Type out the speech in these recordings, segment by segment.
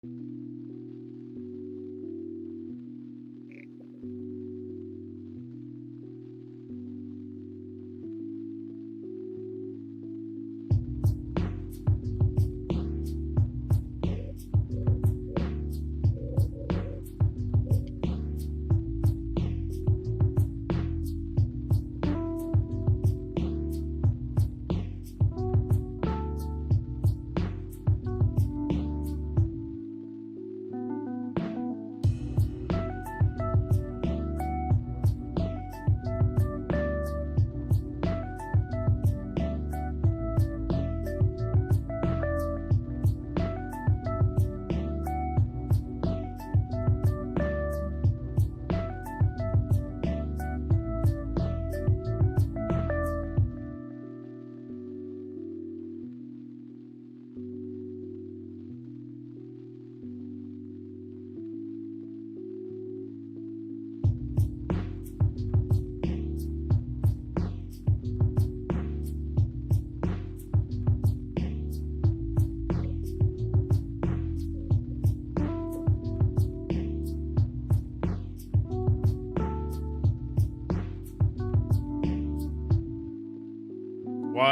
What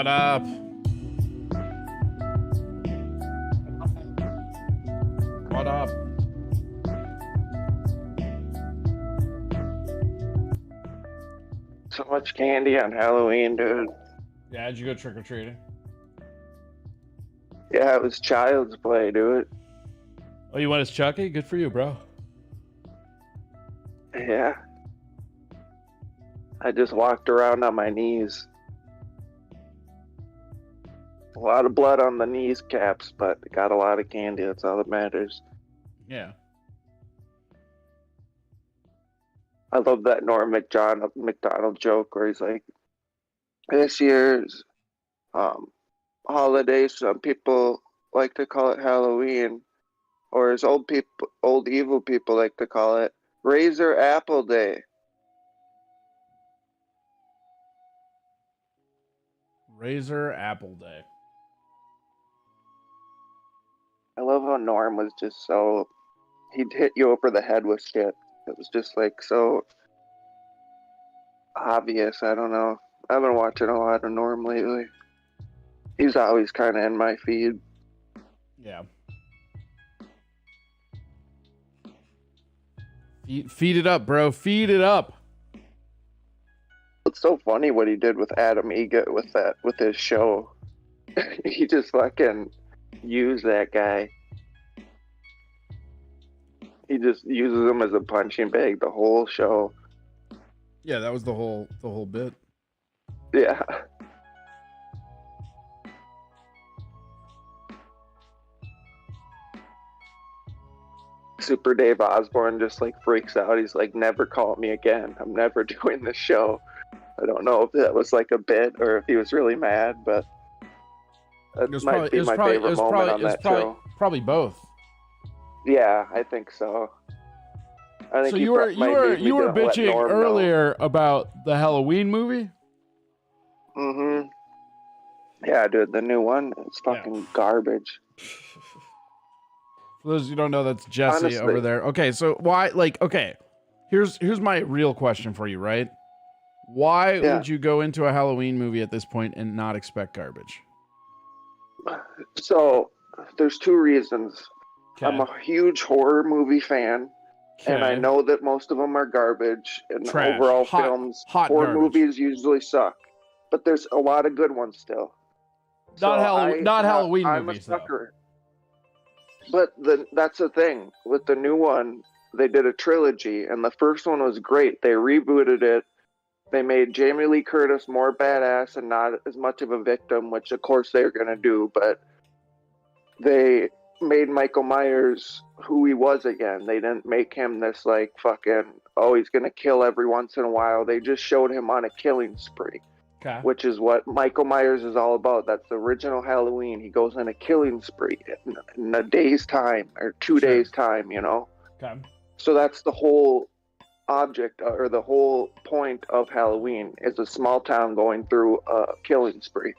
up? What up? So much candy on Halloween, dude. Yeah, did you go trick or treating? Yeah, it was child's play, dude. Oh, you went as Chucky? Good for you, bro. Yeah. I just walked around on my knees. A lot of blood on the knees caps, but got a lot of candy. That's all that matters. Yeah. I love that Norm McDonald joke where he's like, this year's holiday, some people like to call it Halloween, or as old evil people like to call it, Razor Apple Day. Razor Apple Day. I love how Norm was just so, he'd hit you over the head with shit. It was just like so obvious. I don't know. I've been watching a lot of Norm lately. He's always kind of in my feed. Yeah. Feed it up, bro. Feed it up. It's so funny what he did with Adam Egget with his show. He just fucking used that guy. He just uses him as a punching bag the whole show. Yeah, that was the whole bit. Yeah. Super Dave Osborne just like freaks out. He's like, never call me again. I'm never doing this show. I don't know if that was like a bit or if he was really mad, but that might be my favorite moment on that show. Probably both. Yeah, I think so. I think so you were bitching earlier about the Halloween movie? Mm-hmm. Yeah, dude, the new one, it's fucking garbage. For those who don't know, that's Jesse over there. Okay, so why, here's my real question for you, right? Why would you go into a Halloween movie at this point and not expect garbage? So, there's two reasons. Okay. I'm a huge horror movie fan, and I know that most of them are garbage, and overall films, horror movies usually suck. But there's a lot of good ones still. Not Halloween I'm movies, a sucker. But that's the thing. With the new one, they did a trilogy, and the first one was great. They rebooted it. They made Jamie Lee Curtis more badass and not as much of a victim, which of course they're going to do, but they made Michael Myers who he was again. They didn't make him this like fucking, oh, he's going to kill every once in a while. They just showed him on a killing spree. Okay. Which is what Michael Myers is all about. That's the original Halloween. He goes on a killing spree in a day's time or 2 days' time, you know? Okay. So that's the whole object or the whole point of Halloween is a small town going through a killing spree.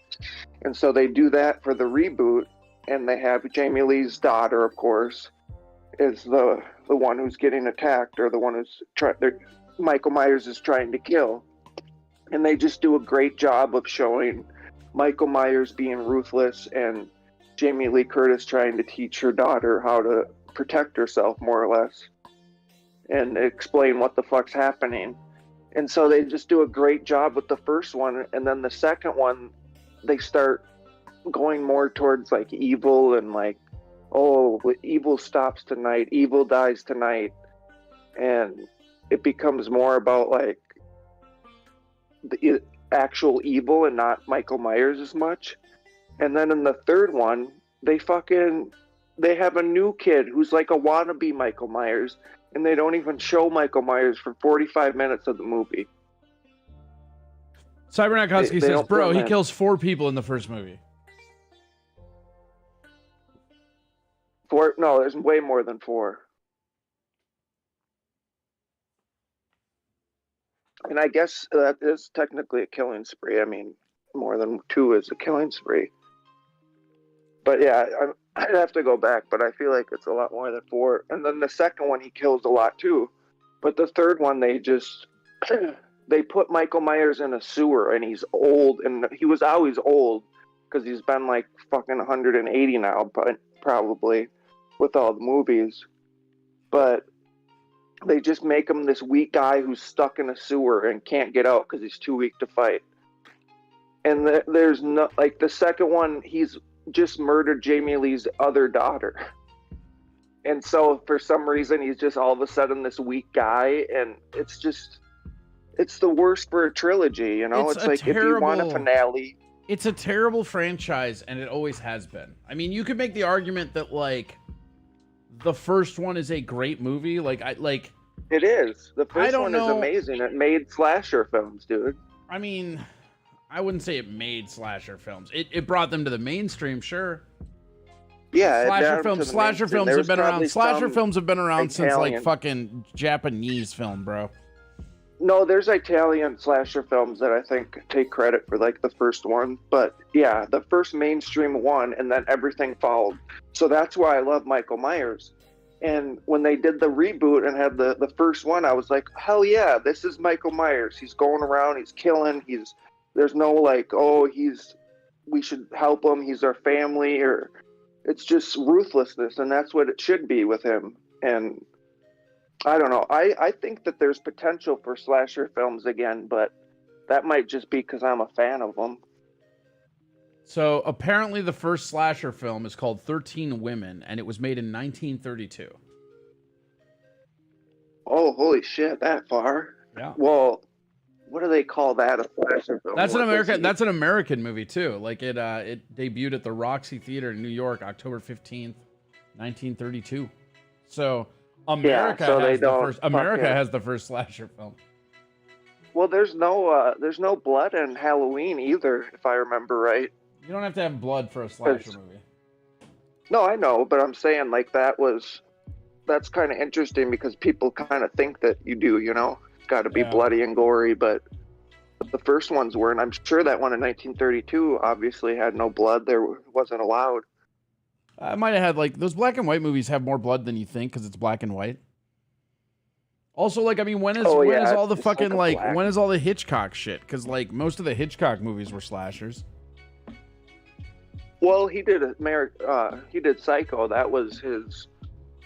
And so they do that for the reboot, and they have Jamie Lee's daughter, of course, is the one who's getting attacked, or the one who's Michael Myers is trying to kill. And they just do a great job of showing Michael Myers being ruthless and Jamie Lee Curtis trying to teach her daughter how to protect herself, more or less, and explain what the fuck's happening. And so they just do a great job with the first one, and then the second one, they start going more towards like evil and like, oh, evil stops tonight, evil dies tonight, and it becomes more about like the actual evil and not Michael Myers as much. And then in the third one, they have a new kid who's like a wannabe Michael Myers, and they don't even show Michael Myers for 45 minutes of the movie. Cybernaut Husky says, bro, he kills 4 people in the first movie. No, there's way more than 4. And I guess that is technically a killing spree. I mean, more than 2 is a killing spree. But yeah, I'd have to go back, but I feel like it's a lot more than 4. And then the second one, he kills a lot too. But the third one, they just they put Michael Myers in a sewer, and he's old, and he was always old because he's been like fucking 180 now, but probably with all the movies. But they just make him this weak guy who's stuck in a sewer and can't get out because he's too weak to fight. And there's no, like, the second one, he's just murdered Jamie Lee's other daughter. And so for some reason, he's just all of a sudden this weak guy. And it's just, it's the worst for a trilogy, you know? It's like, terrible, if you want a finale. It's a terrible franchise, and it always has been. I mean, you could make the argument that, like, the first one is a great movie. It is. The first one is amazing. It made slasher films, dude. I mean, I wouldn't say it made slasher films. It brought them to the mainstream, sure. Yeah, slasher films have been around. Slasher films have been around since like fucking Japanese film, bro. No, there's Italian slasher films that I think take credit for like the first one. But yeah, the first mainstream one, and then everything followed. So that's why I love Michael Myers. And when they did the reboot and had the first one, I was like, hell yeah, this is Michael Myers. He's going around, he's killing, there's no like, oh, we should help him, he's our family, or it's just ruthlessness, and that's what it should be with him. And I don't know. I think that there's potential for slasher films again, but that might just be because I'm a fan of them. So apparently the first slasher film is called 13 Women, and it was made in 1932. Oh, holy shit, that far? Yeah. Well, what do they call that, a slasher film? That's an American movie too. Like it debuted at the Roxy Theater in New York, October 15th, 1932. So America has the first slasher film. Well, there's no blood in Halloween either, if I remember right. You don't have to have blood for a slasher movie. No, I know, but I'm saying like that's kind of interesting because people kind of think that you do, you know? It's got to be bloody and gory, but the first ones were, and I'm sure that one in 1932 obviously had no blood. There wasn't allowed. I might have had, like, those black and white movies have more blood than you think because it's black and white. Also, like, I mean, when is all the fucking, like, when is all the Hitchcock shit? Because, like, most of the Hitchcock movies were slashers. Well, he did Psycho. That was his,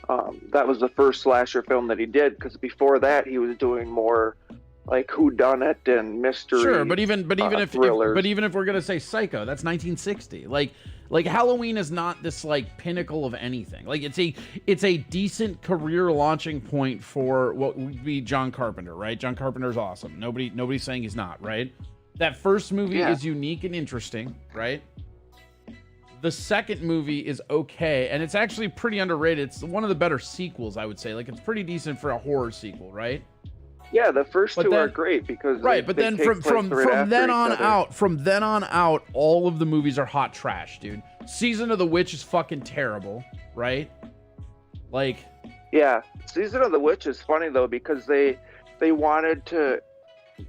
that was the first slasher film that he did, because before that he was doing more like whodunit and mystery. Sure, but even if we're gonna say Psycho, that's 1960. Like Halloween is not this like pinnacle of anything. Like it's a decent career launching point for what would be John Carpenter, right? John Carpenter's awesome. Nobody's saying he's not, right? That first movie is unique and interesting, right? The second movie is okay, and it's actually pretty underrated. It's one of the better sequels, I would say. Like, it's pretty decent for a horror sequel, right? Yeah, the first two are great because then from then on out, all of the movies are hot trash, dude. Season of the Witch is fucking terrible, right? Like, yeah, Season of the Witch is funny though because they wanted to.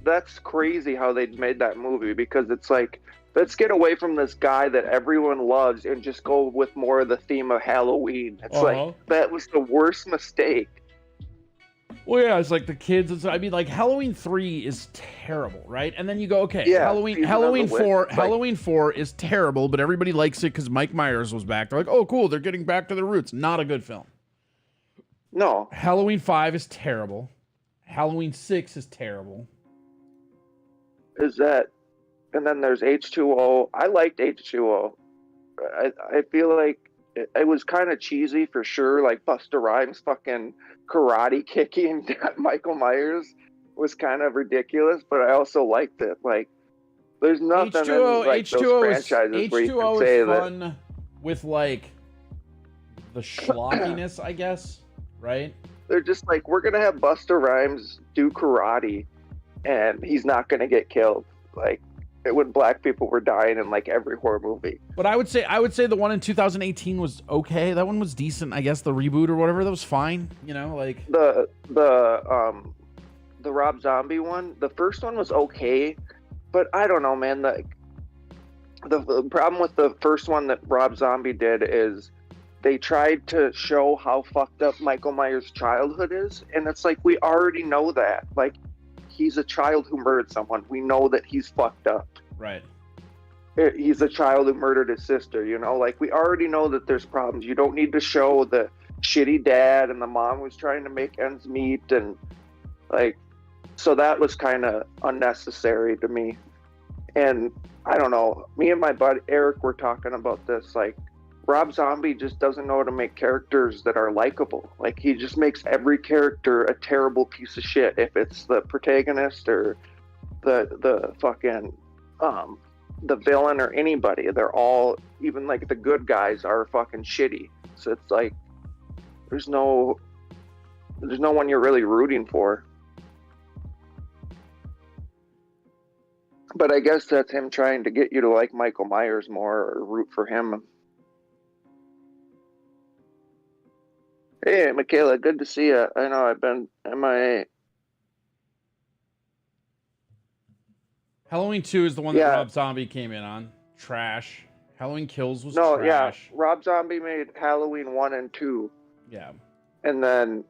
That's crazy how they made that movie because it's like let's get away from this guy that everyone loves and just go with more of the theme of Halloween. It's like, that was the worst mistake. Well, yeah, it's like the kids. I mean, like Halloween 3 is terrible, right? And then you go, okay, Halloween 4, Halloween 4 is terrible, but everybody likes it because Mike Myers was back. They're like, oh, cool, they're getting back to their roots. Not a good film. No. Halloween 5 is terrible. Halloween 6 is terrible. And then there's H2O. I liked H2O. I feel like it was kind of cheesy for sure. Like Busta Rhymes fucking karate kicking Michael Myers was kind of ridiculous, but I also liked it. Like, there's nothing in like those franchises where you can say that. H2O is fun with like the schlockiness, I guess, right? They're just like, we're gonna have Busta Rhymes do karate, and he's not gonna get killed. Like, when black people were dying in like every horror movie. But I would say the one in 2018 was okay. That one was decent, I guess. The reboot or whatever, that was fine. You know, like the Rob Zombie one. The first one was okay, but I don't know, man. The problem with the first one that Rob Zombie did is they tried to show how fucked up Michael Myers' childhood is, and it's like, we already know that. Like, he's a child who murdered someone. We know that he's fucked up. Right. He's a child who murdered his sister, you know? Like, we already know that there's problems. You don't need to show the shitty dad and the mom was trying to make ends meet, and like, so that was kind of unnecessary to me. And I don't know, me and my buddy Eric were talking about this, like, Rob Zombie just doesn't know how to make characters that are likable. Like, he just makes every character a terrible piece of shit. If it's the protagonist or the fucking the villain or anybody, they're all, even like the good guys are fucking shitty. So it's like, there's no one you're really rooting for. But I guess that's him trying to get you to like Michael Myers more or root for him. Hey, Michaela, good to see you. I know I've been MIA. Halloween 2 is the one that Rob Zombie came in on. Trash. Halloween Kills was trash. Yeah. Rob Zombie made Halloween 1 and 2. Yeah. And then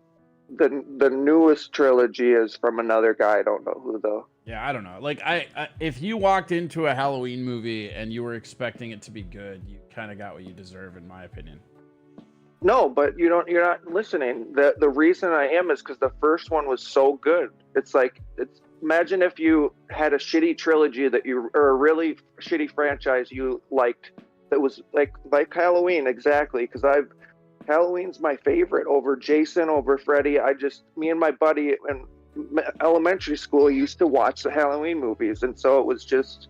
the newest trilogy is from another guy. I don't know who, though. Yeah, I don't know. Like, I if you walked into a Halloween movie and you were expecting it to be good, you kind of got what you deserve, in my opinion. No, but you're not listening. The reason I am is because the first one was so good. It's like, imagine if you had a shitty trilogy or a really shitty franchise you liked that was like Halloween, exactly. Because Halloween's my favorite over Jason, over Freddy. Me and my buddy in elementary school used to watch the Halloween movies, and so it was just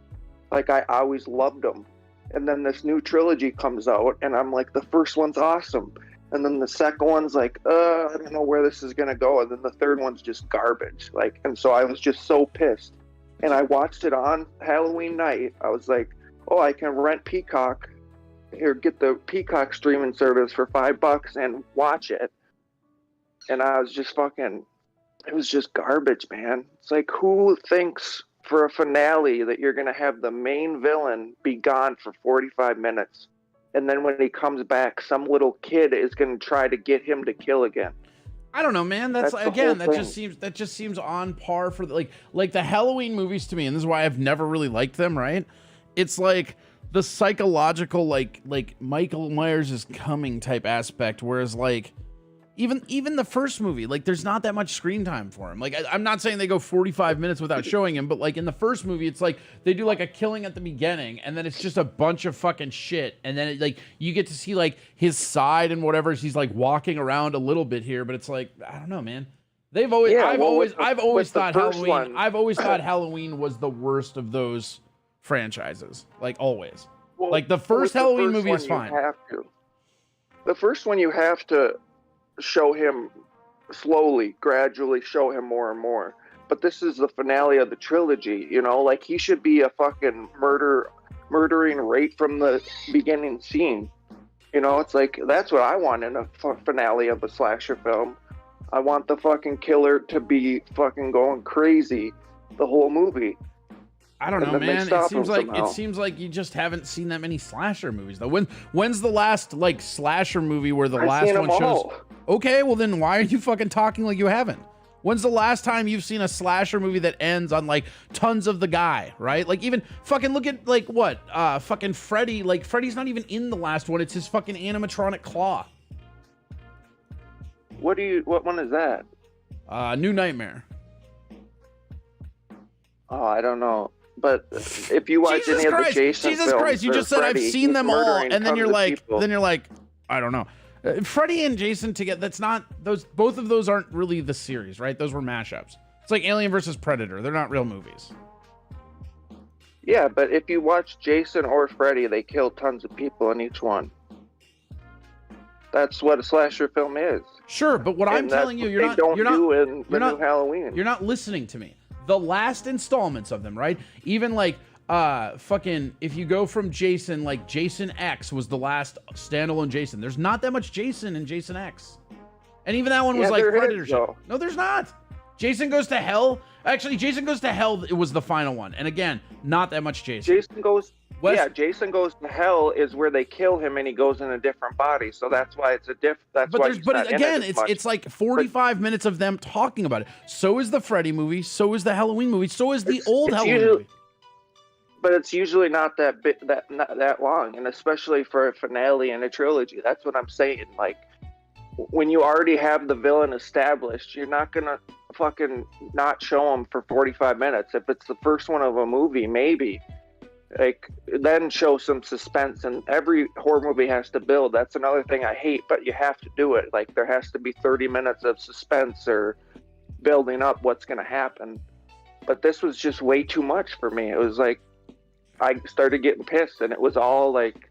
like, I always loved them. And then this new trilogy comes out, and I'm like, the first one's awesome. And then the second one's like, I don't know where this is going to go. And then the third one's just garbage. Like, and so I was just so pissed. And I watched it on Halloween night. I was like, oh, I can rent Peacock. Here, get the Peacock streaming service for $5 and watch it. And I was just it was just garbage, man. It's like, who thinks for a finale that you're going to have the main villain be gone for 45 minutes, and then when he comes back, some little kid is going to try to get him to kill again? I don't know, man. That's again, that just seems on par for like the Halloween movies to me, and this is why I've never really liked them, right? It's like the psychological like Michael Myers is coming type aspect, whereas like even the first movie, like, there's not that much screen time for him. Like, I'm not saying they go 45 minutes without showing him, but like in the first movie, it's like they do like a killing at the beginning, and then it's just a bunch of fucking shit, and then like you get to see like his side and whatever. He's like walking around a little bit here, but it's like, I don't know, man. I've always thought Halloween was the worst of those franchises. Like, always. Well, like the first Halloween movie is fine. The first one you have to show him slowly, gradually show him more and more. But this is the finale of the trilogy, you know? Like, he should be a fucking murdering right from the beginning scene. You know, it's like, that's what I want in a finale of a slasher film. I want the fucking killer to be fucking going crazy the whole movie. I don't know, man. It seems like you just haven't seen that many slasher movies though. When's the last like slasher movie where the last one shows? Okay, well then why are you fucking talking like you haven't? When's the last time you've seen a slasher movie that ends on like tons of the guy, right? Like even fucking look at like what? Fucking Freddy, like Freddy's not even in the last one. It's his fucking animatronic claw. What one is that? New Nightmare. Oh, I don't know. But if you watch any of the Jason films, Jesus Christ, you just said I've seen them all, and then you're like, I don't know. Freddy and Jason together, that's not those. Both of those aren't really the series, right? Those were mashups. It's like Alien versus Predator. They're not real movies. Yeah, but if you watch Jason or Freddy, they kill tons of people in each one. That's what a slasher film is. Sure, but what I'm telling you, you're not in the new Halloween. You're not listening to me. The last installments of them, right? Even like fucking if you go from Jason, like Jason X was the last standalone Jason. There's not that much Jason in Jason X. And even that one was like Predator shit. No, there's not. Jason Goes to Hell. Actually, Jason Goes to Hell, it was the final one. And again, not that much Jason. Jason Goes to Hell is where they kill him and he goes in a different body. So that's why it's a different. But again, it's like 45 minutes of them talking about it. So is the Freddy movie. So is the Halloween movie. So is the old Halloween movie. But it's usually not not that long, and especially for a finale in a trilogy. That's what I'm saying. Like, when you already have the villain established, you're not gonna fucking not show him for 45 minutes. If it's the first one of a movie, maybe. Like, then show some suspense, and every horror movie has to build. That's another thing I hate, but you have to do it. Like, there has to be 30 minutes of suspense or building up what's gonna happen. But this was just way too much for me. It was like, I started getting pissed, and it was all like,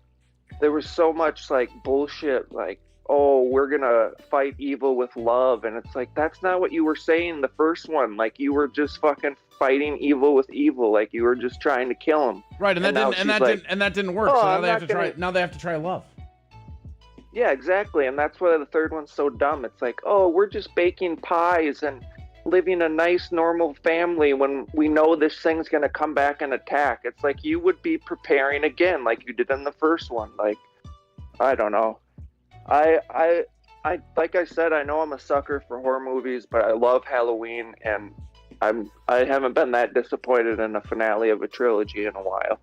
there was so much like bullshit, like, oh, we're gonna fight evil with love, and it's like, that's not what you were saying the first one. Like, you were just fucking fighting evil with evil, like you were just trying to kill him. Right, and that didn't work. Oh, so now they have to try love. Yeah, exactly, and that's why the third one's so dumb. It's like, oh, we're just baking pies and living a nice normal family when we know this thing's going to come back and attack. It's like, you would be preparing again like you did in the first one. Like, I don't know. I like I said, I know I'm a sucker for horror movies, but I love Halloween, and I haven't been that disappointed in a finale of a trilogy in a while.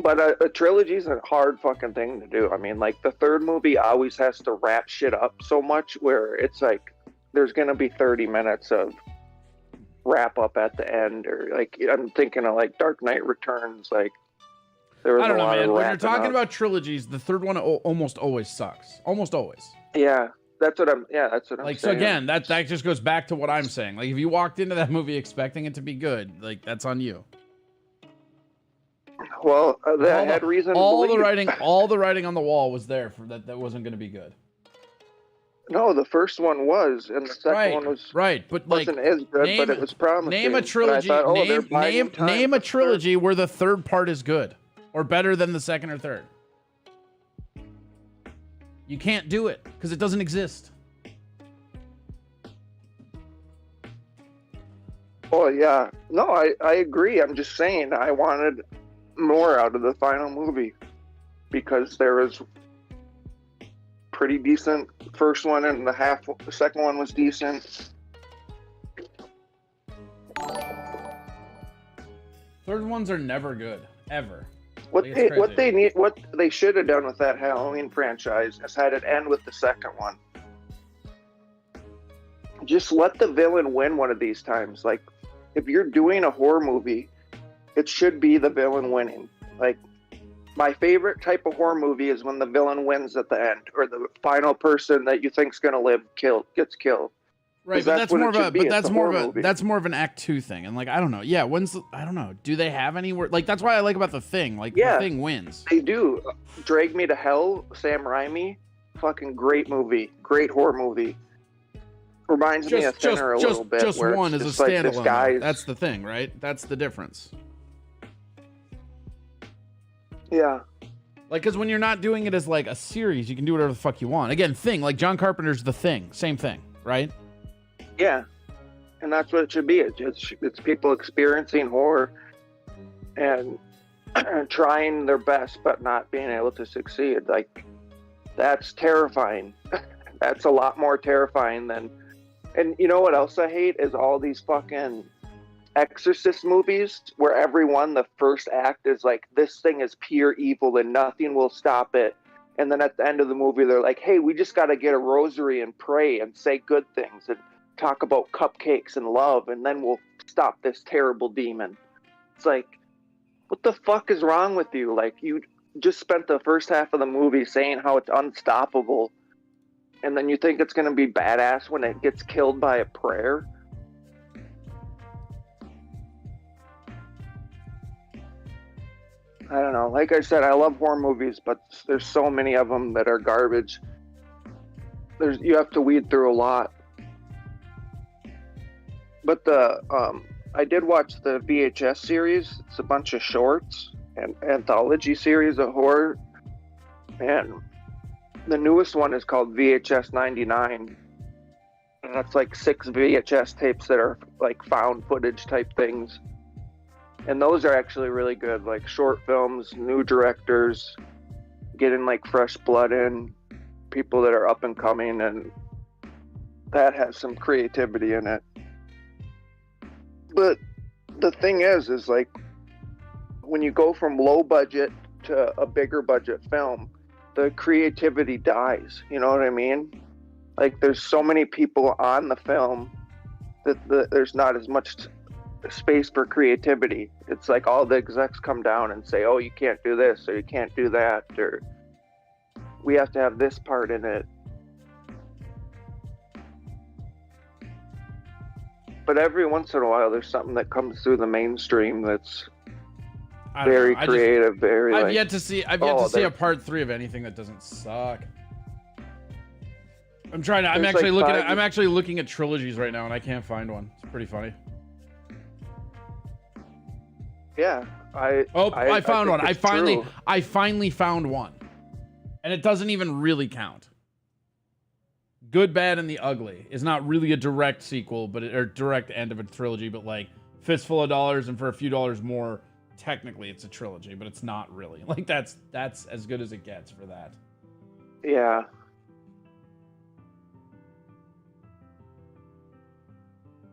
But a trilogy is a hard fucking thing to do. I mean, like, the third movie always has to wrap shit up so much where it's like there's going to be 30 minutes of wrap up at the end. Or, like, I'm thinking of, like, Dark Knight Returns. Like, there was I don't know, man. When you're talking about trilogies, the third one almost always sucks. Almost always. Yeah, that's what I'm saying. So again, that just goes back to what I'm saying. Like, if you walked into that movie expecting it to be good, like, that's on you. Well, that had reason to believe. All the writing on the wall was there for that wasn't going to be good. No, the first one was, and the second one was but wasn't as good, but it was promising. Name a trilogy. Name a trilogy where the third part is good or better than the second or third. You can't do it because it doesn't exist. Oh yeah, no, I agree. I'm just saying I wanted more out of the final movie because there was pretty decent first one, and the second one was decent. Third ones are never good, ever. What they should have done with that Halloween franchise is had it end with the second one. Just let the villain win one of these times. Like, if you're doing a horror movie, it should be the villain winning. Like, my favorite type of horror movie is when the villain wins at the end, or the final person that you think's going to live gets killed. Right, but that's more of an Act 2 thing. And like, I don't know. Yeah, I don't know. Do they have anywhere? Like, that's why I like about The Thing. Like, The Thing wins. They do. Drag Me to Hell, Sam Raimi, fucking great movie, great horror movie. Reminds me of Thinner a little bit. Just one is a standalone. Like, that's the thing, right? That's the difference. Yeah. Like, because when you're not doing it as like a series, you can do whatever the fuck you want. Again, Thing, like John Carpenter's The Thing, same thing, right? Yeah. And that's what it should be. It's people experiencing horror and trying their best, but not being able to succeed. Like, that's terrifying. That's a lot more terrifying than. And you know what else I hate is all these fucking Exorcist movies where the first act is like, this thing is pure evil and nothing will stop it. And then at the end of the movie, they're like, hey, we just got to get a rosary and pray and say good things and talk about cupcakes and love, and then we'll stop this terrible demon. It's like, what the fuck is wrong with you? Like, you just spent the first half of the movie saying how it's unstoppable, and then you think it's going to be badass when it gets killed by a prayer? I don't know. Like I said, I love horror movies, but there's so many of them that are garbage. You have to weed through a lot. But I did watch the VHS series. It's a bunch of shorts and anthology series of horror. And the newest one is called VHS 99. And that's like 6 VHS tapes that are like found footage type things. And those are actually really good, like short films, new directors, getting like fresh blood in, people that are up and coming, and that has some creativity in it. But the thing is like, when you go from low budget to a bigger budget film, the creativity dies. You know what I mean? Like, there's so many people on the film that there's not as much space for creativity. It's like all the execs come down and say, oh, you can't do this, or you can't do that, or we have to have this part in it. But every once in a while, there's something that comes through the mainstream that's very creative. I've yet to see a part 3 of anything that doesn't suck. I'm actually looking at trilogies right now, and I can't find one. It's pretty funny. Yeah, I found one. I finally found one, and it doesn't even really count. Good, Bad, and the Ugly is not really a direct sequel, or direct end of a trilogy, but like Fistful of Dollars, and for a few dollars more, technically it's a trilogy, but it's not really. Like, that's as good as it gets for that. Yeah.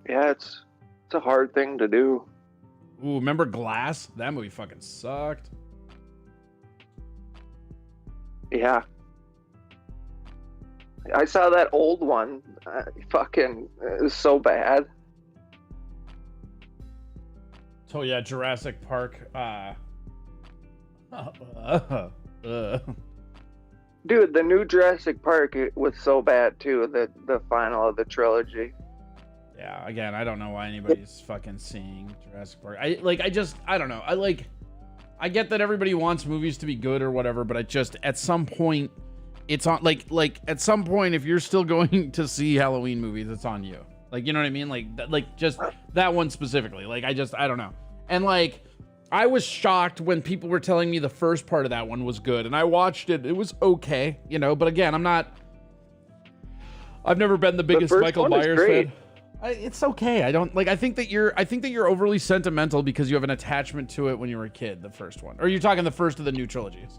Yeah, it's a hard thing to do. Ooh, remember Glass? That movie fucking sucked. Yeah. I saw that old one. It was so bad. So yeah, Jurassic Park. Dude, the new Jurassic Park was so bad too. The final of the trilogy. Yeah, again, I don't know why anybody's fucking seeing Jurassic Park. I don't know. I get that everybody wants movies to be good or whatever, but at some point, it's on, like at some point, if you're still going to see Halloween movies, it's on you. Like, you know what I mean? Like just that one specifically. Like, I don't know. And like, I was shocked when people were telling me the first part of that one was good, and I watched it. It was okay, you know, but again, I've never been the biggest Michael Myers fan. It's okay. I think that you're overly sentimental because you have an attachment to it when you were a kid, the first one. Or you're talking the first of the new trilogies?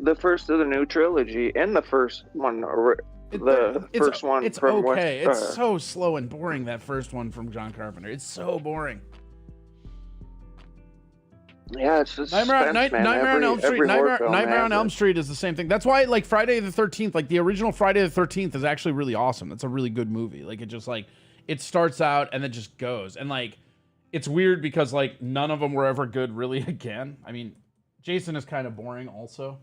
The first of the new trilogy and the first one, first one. It's from okay. It's so slow and boring, that first one from John Carpenter. It's so boring. Yeah, it's just Nightmare on Elm Street. Nightmare on Elm Street is the same thing. That's why, like, Friday the 13th, like the original Friday the 13th is actually really awesome. It's a really good movie. Like, it just it starts out and then just goes. And like, it's weird because like none of them were ever good really again. I mean, Jason is kind of boring also.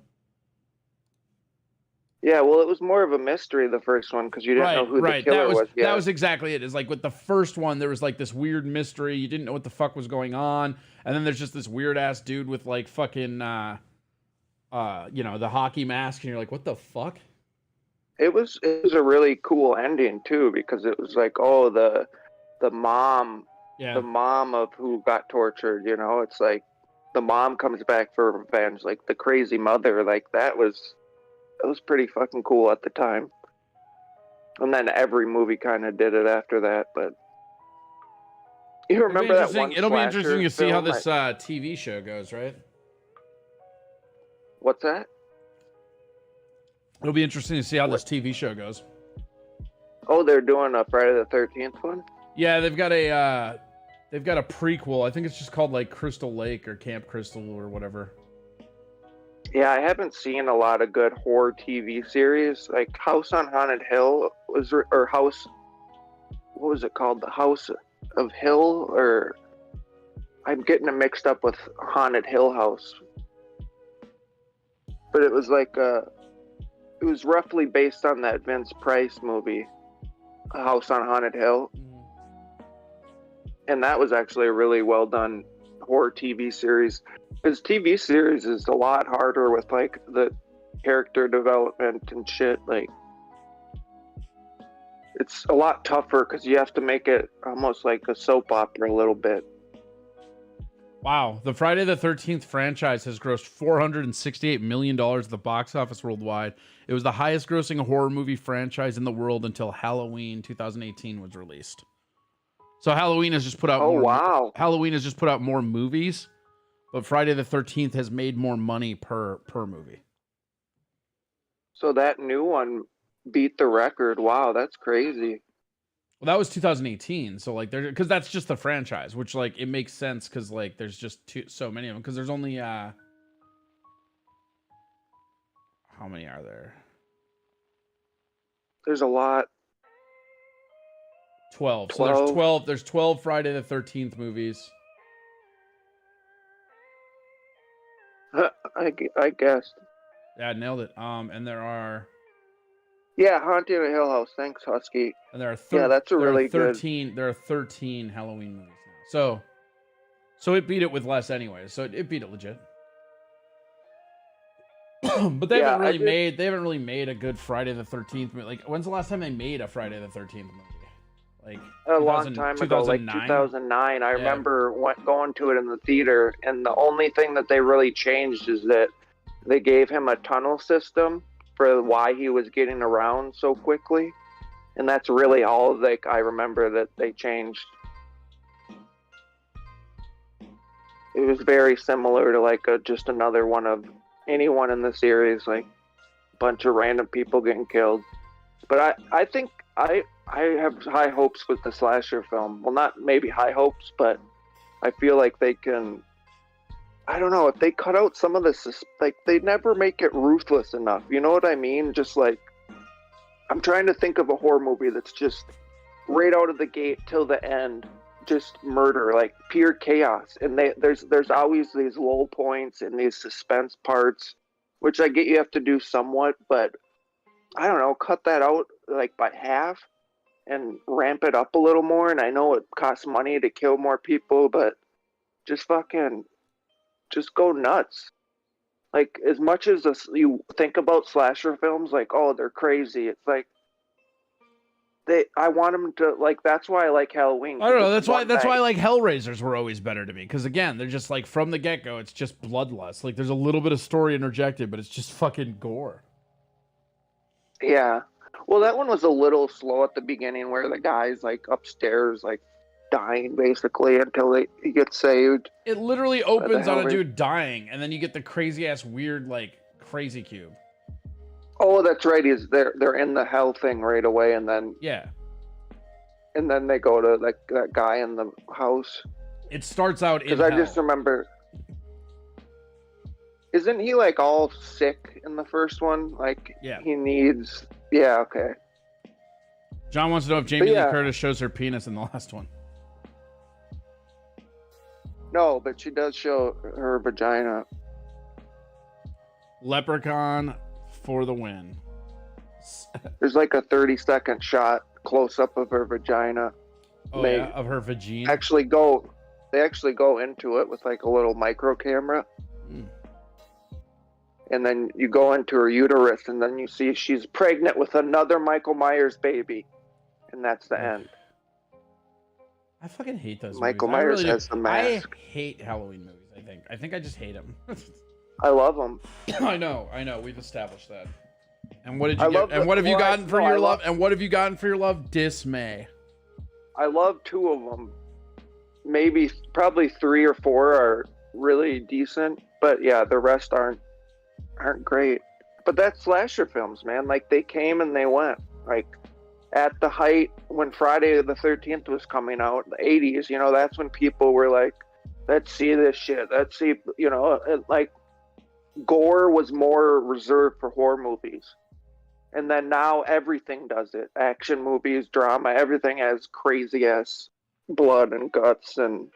Yeah, well, it was more of a mystery, the first one, because you didn't know who the killer was. Yeah. That was exactly it. It's like with the first one, there was like this weird mystery. You didn't know what the fuck was going on. And then there's just this weird ass dude with like fucking, the hockey mask. And you're like, what the fuck? It was a really cool ending too, because it was like, oh, the mom, the mom of who got tortured, you know, it's like the mom comes back for revenge, like the crazy mother, like that was pretty fucking cool at the time. And then every movie kind of did it after that, but You remember that one? It'll be interesting to see how this film TV show goes, right? What's that? It'll be interesting to see how this TV show goes. Oh, they're doing a Friday the 13th one? Yeah, they've got a prequel. I think it's just called like Crystal Lake or Camp Crystal or whatever. Yeah, I haven't seen a lot of good horror TV series. Like House on Haunted Hill or House, what was it called? The House of Hill, or I'm getting it mixed up with Haunted Hill House. But it was like it was roughly based on that Vince Price movie, A House on Haunted Hill. And that was actually a really well done horror TV series. His TV series is a lot harder with like the character development and shit. Like, it's a lot tougher because you have to make it almost like a soap opera a little bit. Wow. The Friday the 13th franchise has grossed $468 million at the box office worldwide. It was the highest grossing horror movie franchise in the world until Halloween 2018 was released. So Halloween has just put out Halloween has just put out more movies, but Friday the 13th has made more money per movie. So that new one beat the record. Wow, that's crazy. Well, that was 2018. So like because that's just the franchise, which like it makes sense because like there's just so many of them because there's only how many are there? There's a lot. 12. So there's 12 Friday the 13th movies. I guessed. Yeah, nailed it. And there are Haunting of Hill House. Thanks, Husky. And there are that's a really 13 good. There are 13 Halloween movies now. So it beat it with less anyway. So it beat it legit. But they haven't really made a good Friday the 13th movie. Like, when's the last time they made a Friday the 13th movie? Like a long time ago, like 2009. I remember going to it in the theater, and the only thing that they really changed is that they gave him a tunnel system for why he was getting around so quickly, and that's really all I remember that they changed. It was very similar to like just another one of anyone in the series, like a bunch of random people getting killed. But I think I have high hopes with the slasher film. Well, not maybe high hopes, but I feel like they can. I don't know if they cut out some of this. Like they never make it ruthless enough. You know what I mean? Just like I'm trying to think of a horror movie that's just right out of the gate till the end, just murder, like pure chaos. And there's always these lull points and these suspense parts, which I get you have to do somewhat, but I don't know, cut that out like by half and ramp it up a little more. And I know it costs money to kill more people, but just go nuts. Like as much as you think about slasher films, like, oh, they're crazy. It's like I want them to like. That's why I like Halloween. I don't know. That's why like Hellraisers were always better to me because again, they're just like from the get go. It's just bloodlust. Like there's a little bit of story interjected, but it's just fucking gore. Yeah. Well, that one was a little slow at the beginning where the guy's like upstairs, like dying basically until he gets saved. It literally opens on a dude dying, and then you get the crazy ass weird like crazy cube. Oh, that's right. They're in the hell thing right away, and then they go to that guy in the house. It starts out in hell. Because I just remember. Isn't he like all sick in the first one? Like he needs. Yeah. Okay. John wants to know if Jamie Lee Curtis shows her penis in the last one. No, but she does show her vagina. Leprechaun for the win. There's like a 30-second shot close up of her vagina. Oh, yeah, of her vagina. They actually go into it with like a little micro camera. And then you go into her uterus, and then you see she's pregnant with another Michael Myers baby, and that's the end. I fucking hate those. Michael Myers has the mask. I hate Halloween movies. I think I just hate them. I love them. I know. We've established that. And what did you get? And what have you gotten for your love? And what have you gotten for your love? Dismay. I love two of them. maybe probably 3 or 4 are really decent, but yeah, the rest aren't great. But that's slasher films, man. Like, they came and they went. Like, at the height when Friday the 13th was coming out, the 80s, you know, that's when people were like, let's see this shit. Let's see, you know, like, gore was more reserved for horror movies. And then now everything does it. Action movies, drama, everything has crazy ass blood and guts. And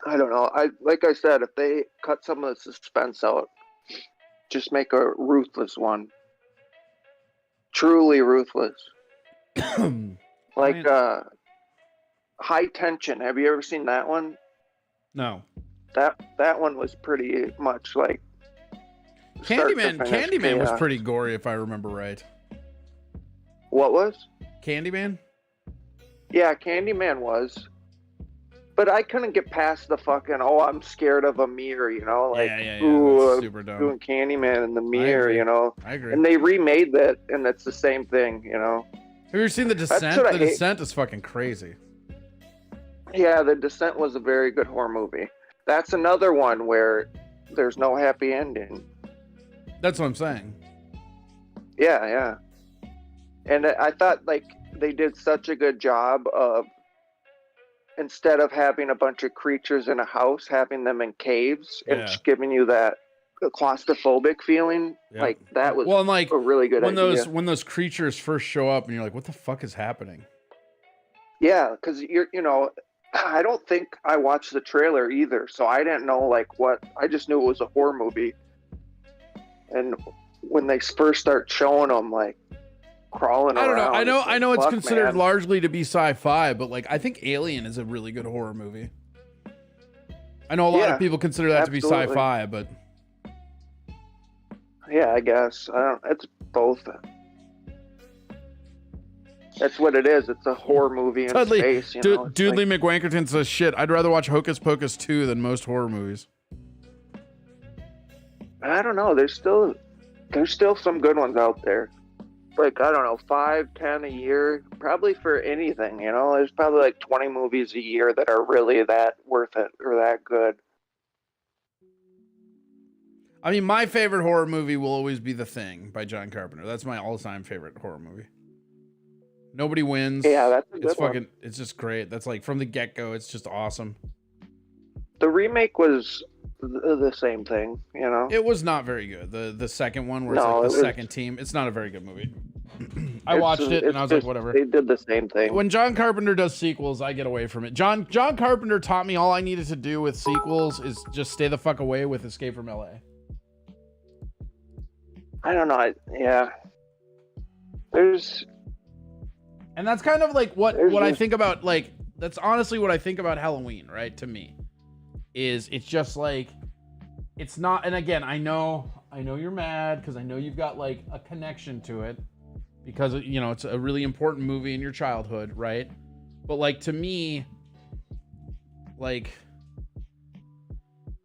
I don't know. Like I said, if they cut some of the suspense out, just make a ruthless one. Truly ruthless. Like High Tension. Have you ever seen that one? No. That one was pretty much like Candyman was pretty gory, if I remember right. What was? Candyman? Yeah, Candyman was. But I couldn't get past the fucking, I'm scared of a mirror, you know? Like, ooh, super dumb. Doing Candyman in the mirror, you know? I agree. And they remade that, and it's the same thing, you know? Have you ever seen The Descent? The Descent is fucking crazy. Yeah, The Descent was a very good horror movie. That's another one where there's no happy ending. That's what I'm saying. Yeah. And I thought, like, they did such a good job of, instead of having a bunch of creatures in a house, having them in caves and giving you that claustrophobic feeling. Yeah. Like, that was a really good idea. When those creatures first show up and you're like, what the fuck is happening? Yeah, because you know, I don't think I watched the trailer either, so I didn't know like what. I just knew it was a horror movie. And when they first start showing them like crawling around, I know it's considered largely to be sci-fi, but like I think Alien is a really good horror movie. I know a lot of people consider that to be sci-fi, but yeah, I guess it's both. That's what it is. It's a horror movie in space. You know? Dudley McWankerton says, "Shit, I'd rather watch Hocus Pocus 2 than most horror movies." I don't know. There's still some good ones out there. Like, I don't know, 5, 10 a year, probably for anything. You know, there's probably like 20 movies a year that are really that worth it or that good. I mean, my favorite horror movie will always be The Thing by John Carpenter. That's my all-time favorite horror movie. Nobody wins. Yeah, that's a good one. It's just great. That's like from the get-go, it's just awesome. The remake was the same thing, you know? It was not very good. The second one, where it's like the second team, it's not a very good movie. I watched it and I was like, whatever. They did the same thing. When John Carpenter does sequels, I get away from it. John Carpenter taught me all I needed to do with sequels is just stay the fuck away with Escape from LA. I don't know. And that's kind of like what I think about, like, that's honestly what I think about Halloween, right? To me, is it's just like, it's not, and again, I know you're mad because I know you've got like a connection to it because, you know, it's a really important movie in your childhood, right? But like, to me, like,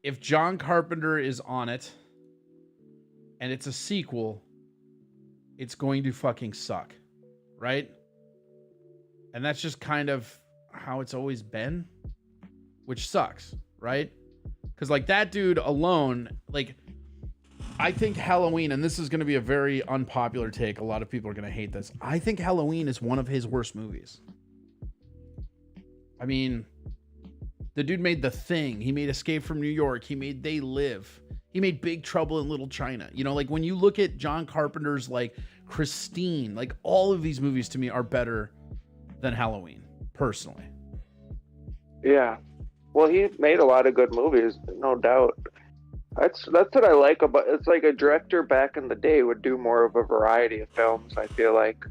if John Carpenter is on it and it's a sequel, it's going to fucking suck, right? And that's just kind of how it's always been, which sucks, right? Because like that dude alone, like, I think Halloween, and this is going to be a very unpopular take, a lot of people are going to hate this, I think Halloween is one of his worst movies. I mean, the dude made The Thing, he made Escape from New York, he made They Live, he made Big Trouble in Little China. You know, like when you look at John Carpenter's like Christine, like all of these movies to me are better than Halloween, personally. Yeah. Well, he made a lot of good movies, no doubt. That's what I like about it's like a director back in the day would do more of a variety of films, I feel like.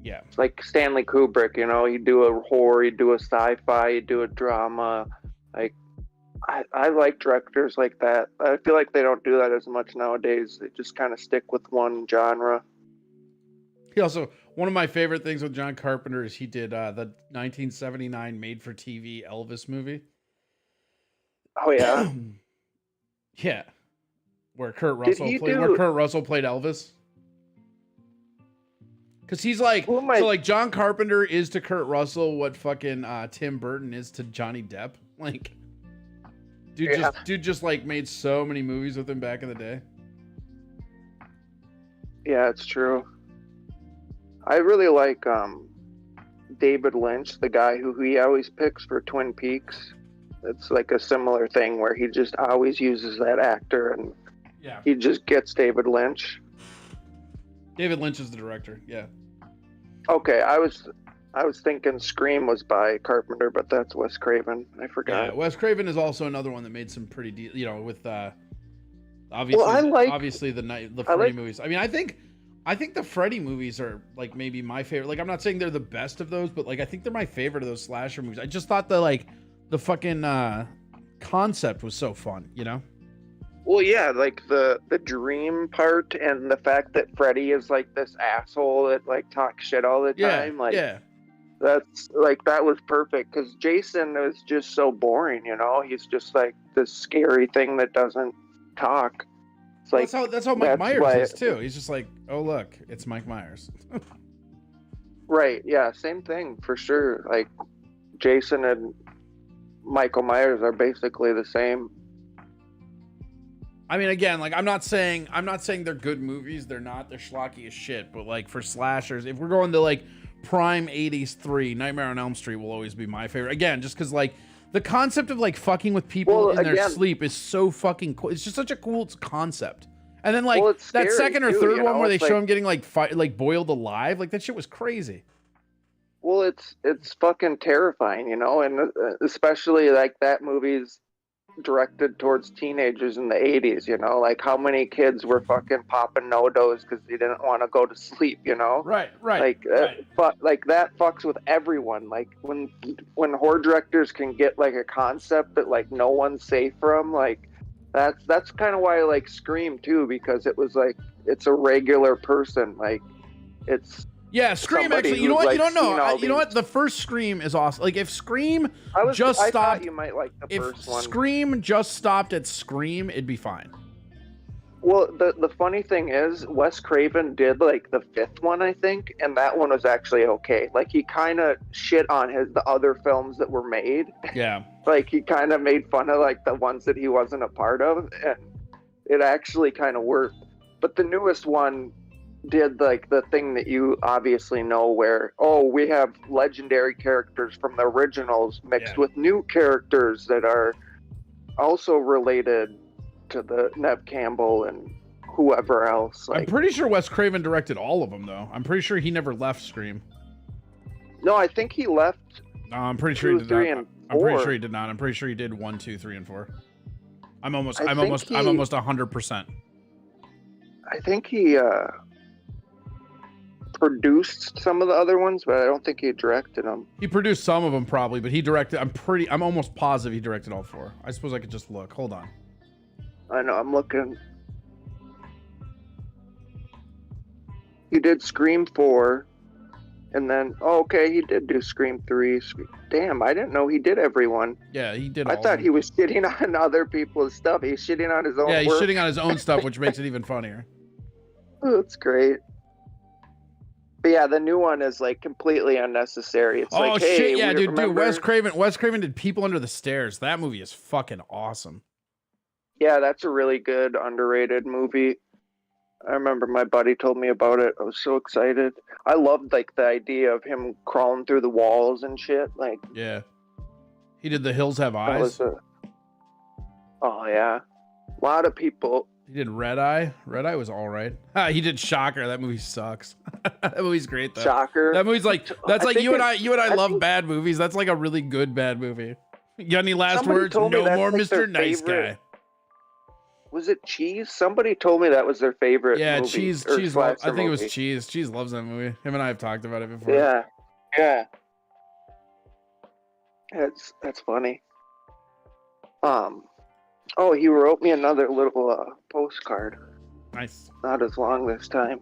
Yeah. It's like Stanley Kubrick, you know, he'd do a horror, he'd do a sci-fi, he'd do a drama. Like, I like directors like that. I feel like they don't do that as much nowadays. They just kind of stick with one genre. He also, one of my favorite things with John Carpenter is he did the 1979 made-for-TV Elvis movie. Oh yeah, yeah, where Kurt Russell played Elvis. Because he's like, Who am I- so like John Carpenter is to Kurt Russell what fucking Tim Burton is to Johnny Depp. Like, dude just like made so many movies with him back in the day. Yeah, it's true. I really like David Lynch, the guy who he always picks for Twin Peaks. It's like a similar thing where he just always uses that actor, and Yeah. he just gets David Lynch. David Lynch is the director. Yeah. Okay, I was thinking Scream was by Carpenter, but that's Wes Craven. I forgot. Yeah. Wes Craven is also another one that made some pretty, with obviously, obviously the Freddy movies. I mean, I think the Freddy movies are like maybe my favorite. Like, I'm not saying they're the best of those, but like I think they're my favorite of those slasher movies. I just thought the fucking concept was so fun, you know? Well, yeah, like the dream part and the fact that Freddy is like this asshole that like talks shit all the time. That's like, that was perfect because Jason was just so boring, you know? He's just like this scary thing that doesn't talk. It's like, that's how Mike Myers is too. He's just like, oh look, it's Mike Myers. Right, yeah, same thing for sure. Like Jason and Michael Myers are basically the same. I mean, again, like I'm not saying they're good movies. They're not. They're schlocky as shit. But like for slashers, if we're going to like prime 80s 3, Nightmare on Elm Street will always be my favorite. Again, just because like the concept of like fucking with people in their sleep is so fucking cool. It's just such a cool concept. And then like that second or third one where they show him getting like boiled alive, like that shit was crazy. Well, it's fucking terrifying, you know, and especially like that movie's directed towards teenagers in the 80s, you know, like how many kids were fucking popping NoDoz because they didn't want to go to sleep, you know? Right. Like, like that fucks with everyone. Like when horror directors can get like a concept that like no one's safe from, like that's kind of why I like Scream too, because it was like it's a regular person, like it's. Yeah, Scream actually. You know what? Like, you don't know. You know what? The first Scream is awesome. Like if Scream I thought you might like the first one. If Scream just stopped at Scream, it'd be fine. Well, the funny thing is, Wes Craven did like the fifth one, I think, and that one was actually okay. Like he kind of shit on the other films that were made. Yeah. Like he kind of made fun of like the ones that he wasn't a part of, and it actually kind of worked. But the newest one did like the thing that you obviously know where, we have legendary characters from the originals mixed with new characters that are also related to the Neve Campbell and whoever else. Like, I'm pretty sure Wes Craven directed all of them though. I'm pretty sure he never left Scream. No, I think he left. No, I'm pretty sure he did not. I'm pretty sure he did not. I'm pretty sure he did 1, 2, 3, and 4. I'm almost 100%. I think he produced some of the other ones, but I don't think he directed them. He produced some of them probably, but he directed. I'm almost positive he directed all 4. I suppose I could just look. Hold on. I know. I'm looking. He did Scream 4, and then he did do Scream 3. Damn, I didn't know he did everyone. Yeah, he did. I thought he was shitting on other people's stuff. He's shitting on his own. Yeah, he's work. shitting on his own stuff, which makes it even funnier. That's great. But yeah, the new one is like completely unnecessary. It's like, hey, shit, yeah, dude. Wes Craven did People Under the Stairs. That movie is fucking awesome. Yeah, that's a really good underrated movie. I remember my buddy told me about it. I was so excited. I loved like the idea of him crawling through the walls and shit. Like, yeah, he did The Hills Have Eyes. Oh yeah, a lot of people. He did Red Eye. Red Eye was all right. He did Shocker. That movie sucks. That movie's great though. Shocker. That movie's like you and I love bad movies. That's like a really good bad movie. You got any last words? No more like Mr. Nice Guy. Was it Cheese? Somebody told me that was their favorite. Yeah, movie, Cheese. I think it was Cheese. Cheese loves that movie. Him and I have talked about it before. Yeah. That's funny. Oh, he wrote me another little postcard. Nice. Not as long this time.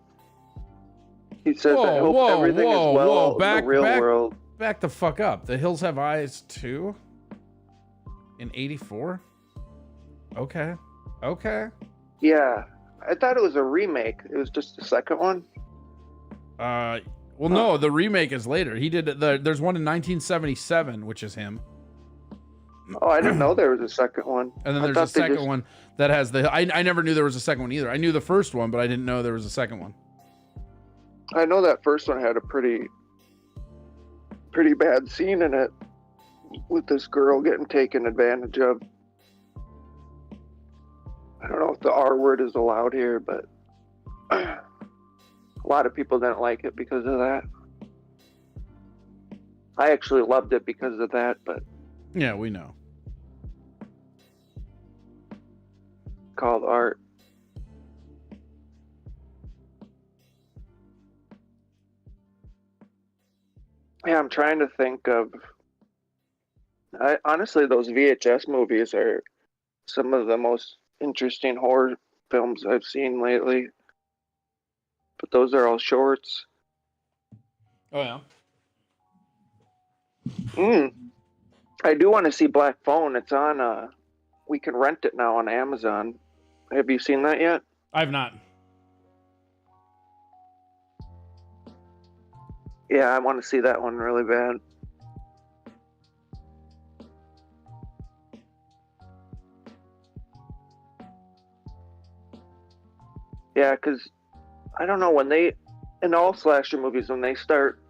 He says, I hope everything is well in the real world. Back the fuck up. The Hills Have Eyes 2? In 84? Okay. Yeah. I thought it was a remake. It was just the second one. Well, no, the remake is later. He did there's one in 1977, which is him. Oh, I didn't know there was a second one. And then there's a second one that has I never knew there was a second one either. I knew the first one, but I didn't know there was a second one. I know that first one had a pretty bad scene in it with this girl getting taken advantage of. I don't know if the R word is allowed here, but a lot of people didn't like it because of that. I actually loved it because of that, but yeah, we know. Called art. Yeah, I'm trying to think of. Honestly, those VHS movies are some of the most interesting horror films I've seen lately. But those are all shorts. Oh yeah. I do want to see Black Phone. It's on. We can rent it now on Amazon. Have you seen that yet? I've not. Yeah, I want to see that one really bad. Yeah, because I don't know, in all slasher movies, when they start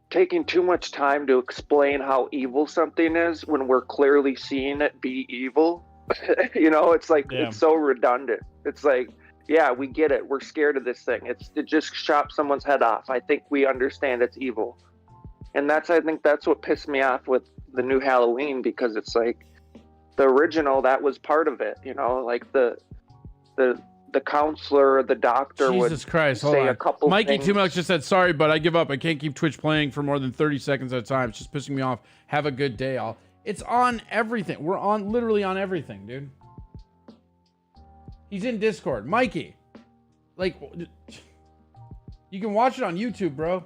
taking too much time to explain how evil something is when we're clearly seeing it be evil, it's like, It's so redundant. It's like, yeah, we get it. We're scared of this thing. It just chopped someone's head off. I think we understand it's evil. And I think that's what pissed me off with the new Halloween, because it's like the original, that was part of it, like the counselor or the doctor Jesus Christ, hold say on. a couple Mikey things. Too Much just said, sorry, but I give up. I can't keep Twitch playing for more than 30 seconds at a time. It's just pissing me off. Have a good day, all. It's on everything. We're literally on everything, dude. He's in Discord. Mikey. Like, you can watch it on YouTube, bro.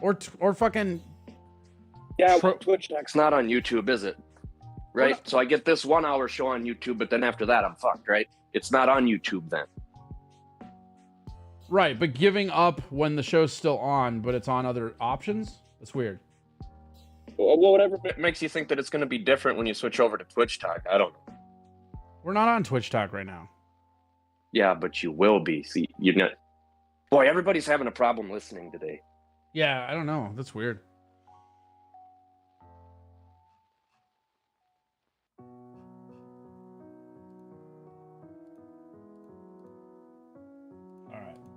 Or fucking... Yeah, Twitch next. Not on YouTube, is it? Right? So I get this 1 hour show on YouTube, but then after that, I'm fucked, right? It's not on YouTube then. Right, but giving up when the show's still on, but it's on other options? That's weird. Well, whatever makes you think that it's going to be different when you switch over to Twitch Talk. I don't know. We're not on Twitch Talk right now. Yeah, but you will be. See, boy, everybody's having a problem listening today. Yeah, I don't know. That's weird.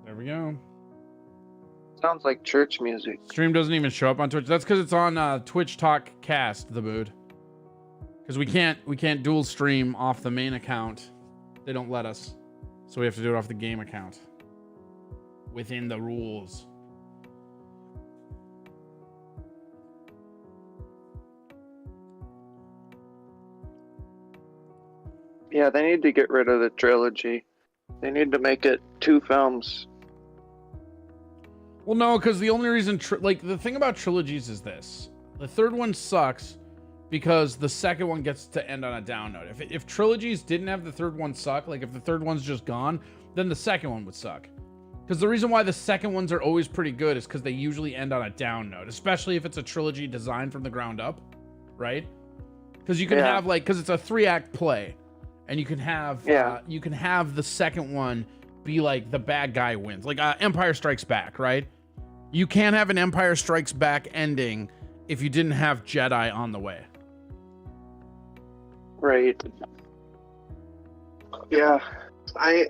There we go. Sounds like church music. Stream doesn't even show up on Twitch. That's because it's on Twitch Talk Cast, the mood. Because we can't dual stream off the main account. They don't let us. So we have to do it off the game account. Within the rules. Yeah, they need to get rid of the trilogy. They need to make it 2 films. Well, no, because the only reason, the thing about trilogies is this. The third one sucks because the second one gets to end on a down note. If trilogies didn't have the third one suck, like if the third one's just gone, then the second one would suck. Because the reason why the second ones are always pretty good is because they usually end on a down note, especially if it's a trilogy designed from the ground up, right? Because you can have because it's a 3-act play, and you can have the second one be like the bad guy wins, like Empire Strikes Back, right? You can't have an Empire Strikes Back ending if you didn't have Jedi on the way. Right. Yeah. I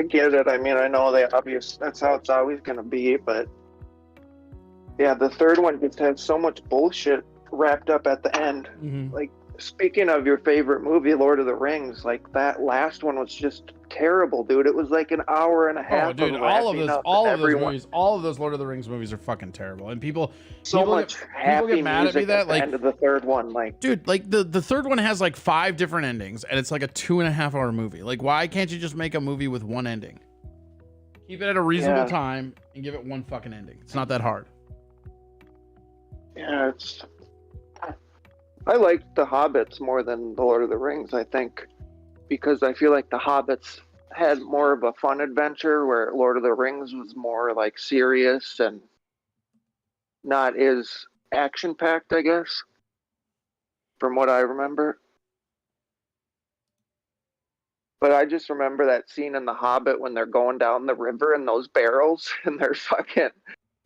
get it. I mean, I know that's how it's always going to be, but yeah, the third one just has so much bullshit wrapped up at the end. Mm-hmm. Like, speaking of your favorite movie, Lord of the Rings, like that last one was just terrible, dude. It was like an hour and a half. Oh, dude, all of those Lord of the Rings movies are fucking terrible. And people get mad at me that like end of the third one, like, dude, like the third one has like 5 different endings, and it's like a 2.5 hour movie. Like, why can't you just make a movie with one ending? Keep it at a reasonable time and give it one fucking ending. It's not that hard. Yeah, I like the Hobbits more than the Lord of the Rings, I think, because I feel like the Hobbits had more of a fun adventure, where Lord of the Rings was more like serious and not as action packed, I guess, from what I remember. But I just remember that scene in The Hobbit when they're going down the river in those barrels and they're fucking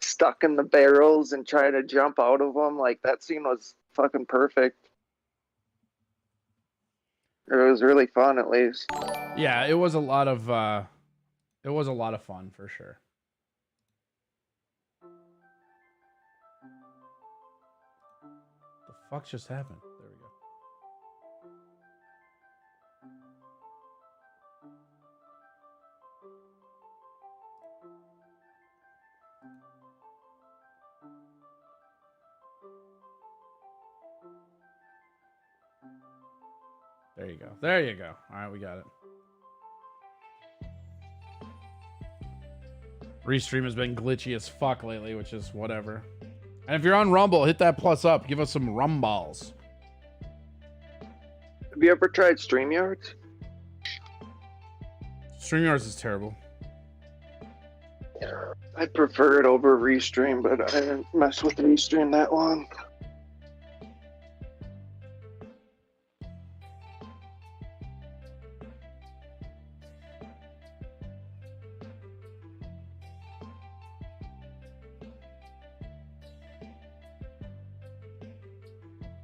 stuck in the barrels and trying to jump out of them. Like, that scene was fucking perfect. It was really fun, at least. Yeah, it was a lot of fun for sure. The fuck just happened? There we go. There you go. There you go. All right, we got it. Restream has been glitchy as fuck lately, which is whatever. And if you're on Rumble, hit that plus up. Give us some rumballs. Have you ever tried StreamYards? StreamYards is terrible. I prefer it over Restream, but I didn't mess with Restream that long.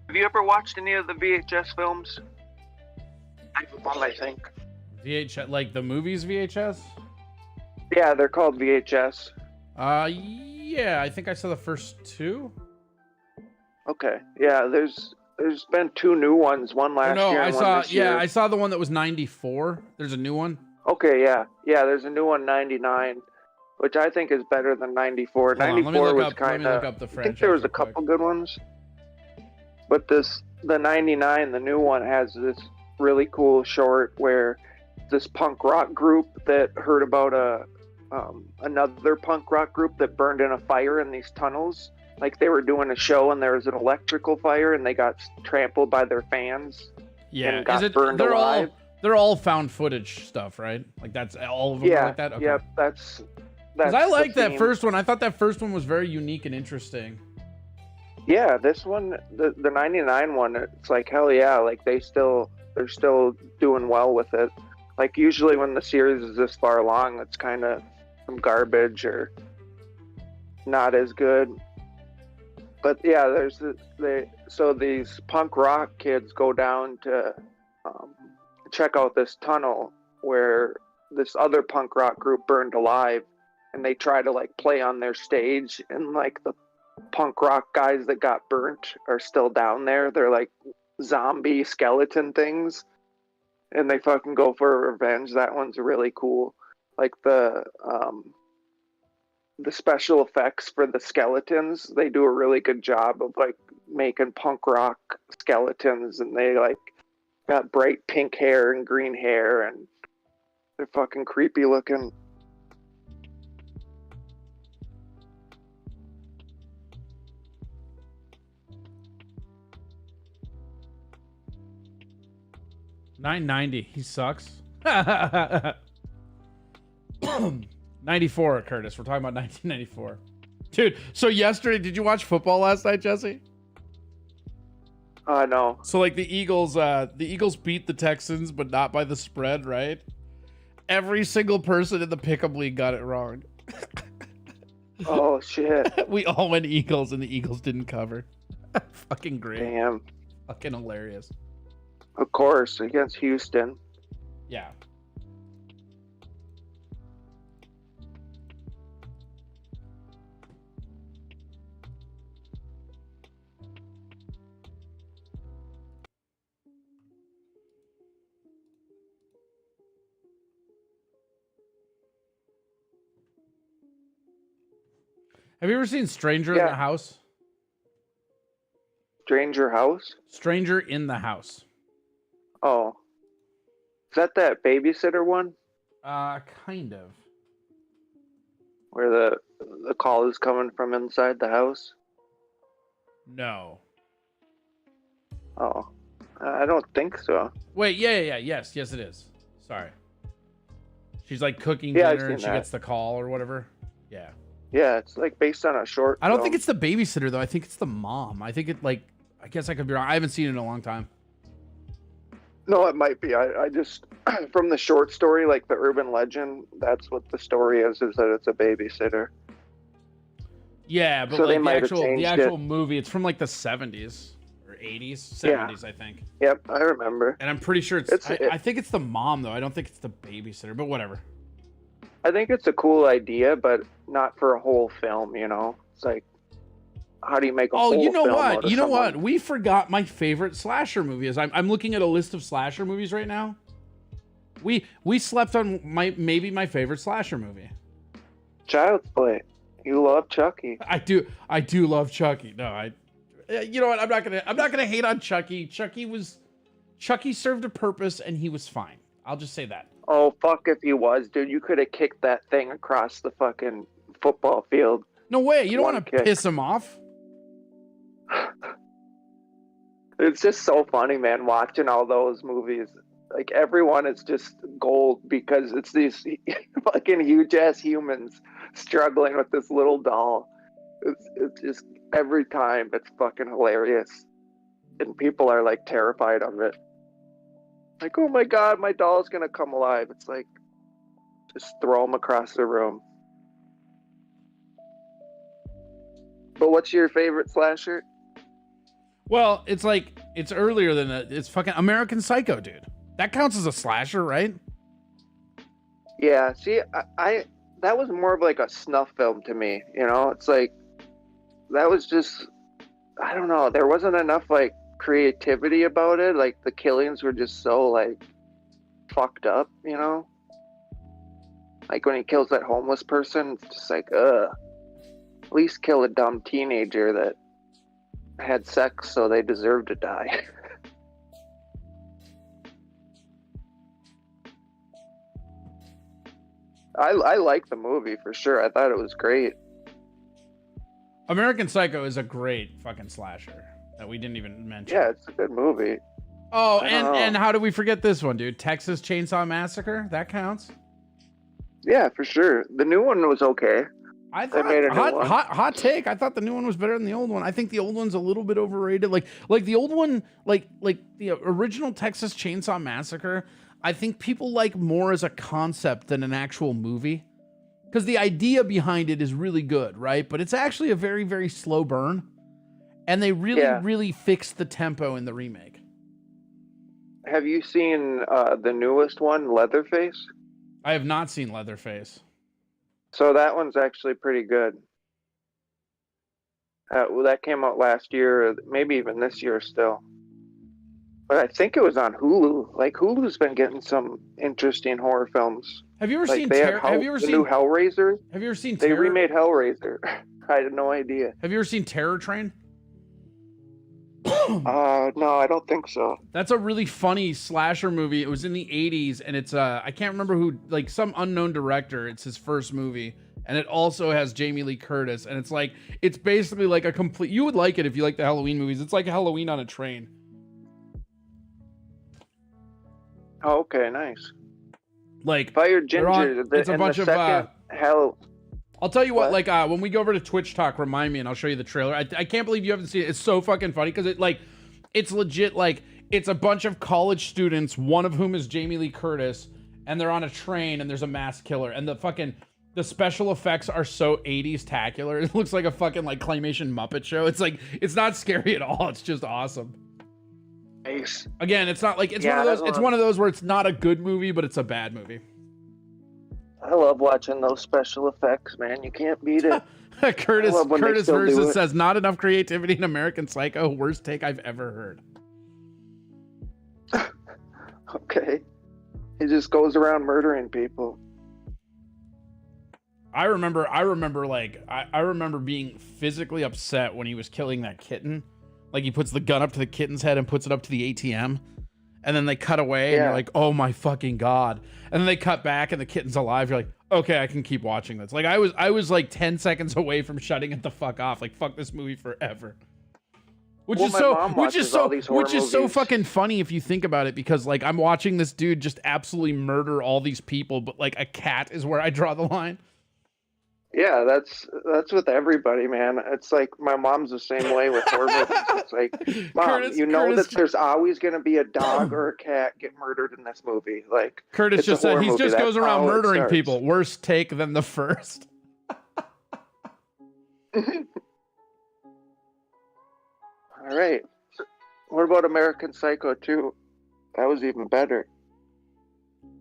Have you ever watched any of the VHS films? I have one, I think. VHS, like the movies VHS? Yeah, they're called VHS. Yeah, I think I saw the first two. Okay, yeah, there's been two new ones, one last year and one this year. I saw the one that was 94. There's a new one. Okay, yeah, there's a new one, 99, which I think is better than 94. 94 was kind of, I think there was a couple good ones. But the 99, the new one, has this really cool short where this punk rock group that heard about another punk rock group that burned in a fire in these tunnels. Like, they were doing a show and there was an electrical fire and they got trampled by their fans. Yeah, and got burned alive. They're all found footage stuff, right? Like, that's all of them are like that? Okay. Yeah, that's I like that first one. I thought that first one was very unique and interesting. Yeah, this one, the 99 one, it's like, hell yeah, like they're still doing well with it. Like, usually when the series is this far along, it's kind of some garbage or not as good. But yeah, so these punk rock kids go down to check out this tunnel where this other punk rock group burned alive, and they try to like play on their stage, and like the punk rock guys that got burnt are still down there. They're like zombie skeleton things, and they fucking go for revenge. That one's really cool. Like the special effects for the skeletons, they do a really good job of like making punk rock skeletons, and they like got bright pink hair and green hair, and they're fucking creepy looking. $9.90. He sucks. 94, Curtis. We're talking about 1994. Dude, so yesterday, did you watch football last night, Jesse? No. So like the Eagles beat the Texans, but not by the spread, right? Every single person in the pick'em league got it wrong. Oh shit. We all went Eagles and the Eagles didn't cover. Fucking great. Damn. Fucking hilarious. Of course, against Houston. Yeah. Have you ever seen Stranger in the House? Stranger House? Stranger in the House. Oh. Is that babysitter one? Kind of. Where the call is coming from inside the house? No. Oh. I don't think so. Wait, yeah. Yes, it is. Sorry. She's like cooking Yeah, I've dinner and seen she that. gets the call or whatever. Yeah. Yeah, it's like based on a short. I don't film. think it's the babysitter though. I think it's the mom. I think it like I guess I could be wrong. I haven't seen it in a long time. No, it might be. I just from the short story, like the urban legend, that's what the story is that it's a babysitter. Yeah, but So they like might have the changed actual it. movie, it's from like the 70s or 80s, 70s, I think. Yep, I remember. And I'm pretty sure It's- I think it's the mom though. I don't think it's the babysitter, but whatever. I think it's a cool idea, but not for a whole film. You know, it's like, how do you make a Oh, whole you know film out what? of You know someone? what? We forgot my favorite slasher movie. Is I'm looking at a list of slasher movies right now. We slept on maybe my favorite slasher movie. Child's Play. You love Chucky. I do love Chucky. No, you know what? I'm not gonna hate on Chucky. Chucky served a purpose and he was fine. I'll just say that. Oh, fuck if he was, dude. You could have kicked that thing across the fucking football field. No way. You don't One want to kick. piss him off. It's just so funny, man, watching all those movies. Like, everyone is just gold because it's these fucking huge-ass humans struggling with this little doll. It's just, every time, it's fucking hilarious. And people are, like, terrified of it. Like, oh my god, my doll's gonna come alive. It's like, just throw them across the room. But what's your favorite slasher? Well, it's like it's earlier than that. It's fucking American Psycho, dude. That counts as a slasher, right? Yeah, see, I that was more of like a snuff film to me, you know? It's like, that was just, I don't know, there wasn't enough, like, creativity about it. Like, the killings were just so, like, fucked up, you know? Like, when he kills that homeless person, it's just like, ugh. At least kill a dumb teenager that had sex so they deserve to die. I like the movie for sure. I thought it was great. American Psycho is a great fucking slasher that we didn't even mention. Yeah, it's a good movie. Oh, I don't know. and how do we forget this one, dude? Texas Chainsaw Massacre? That counts? Yeah, for sure. The new one was okay. I They thought made a new one. hot take. I thought the new one was better than the old one. I think the old one's a little bit overrated. Like the old one, like the original Texas Chainsaw Massacre, I think people like more as a concept than an actual movie. Because the idea behind it is really good, right? But it's actually a very, very slow burn. And they really, Yeah. really fixed the tempo in the remake. Have you seen the newest one, Leatherface? I have not seen Leatherface. So that one's actually pretty good. Well, that came out last year, or maybe even this year still. But I think it was on Hulu. Like, Hulu's been getting some interesting horror films. Have you ever Like, seen they Terror? had Have you ever the seen new Hellraiser? Have you ever seen They Terror? remade Hellraiser. I had no idea. Have you ever seen Terror Train? No, I don't think so. That's a really funny slasher movie. It was in the 80s and it's I can't remember who, like some unknown director. It's his first movie and it also has Jamie Lee Curtis and it's basically like a complete, you would like it if you like the Halloween movies. It's like Halloween on a train. Oh, okay, nice. Like Fire they're Ginger. on- it's a in bunch the of, second Hell. I'll tell you what, What? like when we go over to Twitch Talk, remind me and I'll show you the trailer. I can't believe you haven't seen it. It's so fucking funny because it's legit, like it's a bunch of college students, one of whom is Jamie Lee Curtis, and they're on a train and there's a mass killer and the special effects are so 80s tacular. It looks like a fucking like claymation Muppet show. It's like, it's not scary at all. It's just awesome. Nice. Again, it's not like, it's Yeah, one of those, that's it's one- one of those where it's not a good movie, but it's a bad movie. I love watching those special effects, man. You can't beat it. Curtis I love when they still do versus it. says not enough creativity in American Psycho. Worst take I've ever heard. Okay. He just goes around murdering people. I remember like I remember being physically upset when he was killing that kitten. Like he puts the gun up to the kitten's head and puts it up to the ATM. And then they cut away and Yeah. you're like, oh my fucking God. And then they cut back and the kitten's alive. You're like, okay, I can keep watching this. Like I was like 10 seconds away from shutting it the fuck off. Like fuck this movie forever. Which Well, is my so, mom which is watches all so, these horror which is so movies. fucking funny if you think about it, because like I'm watching this dude just absolutely murder all these people, but like a cat is where I draw the line. Yeah, that's with everybody, man. It's like my mom's the same way with horror movies. It's like, Mom, you know that there's always going to be a dog or a cat get murdered in this movie. Like Curtis it's a just said horror he movie. just That's goes around how it murdering starts. people. Worst take than the first. All right. What about American Psycho 2? That was even better.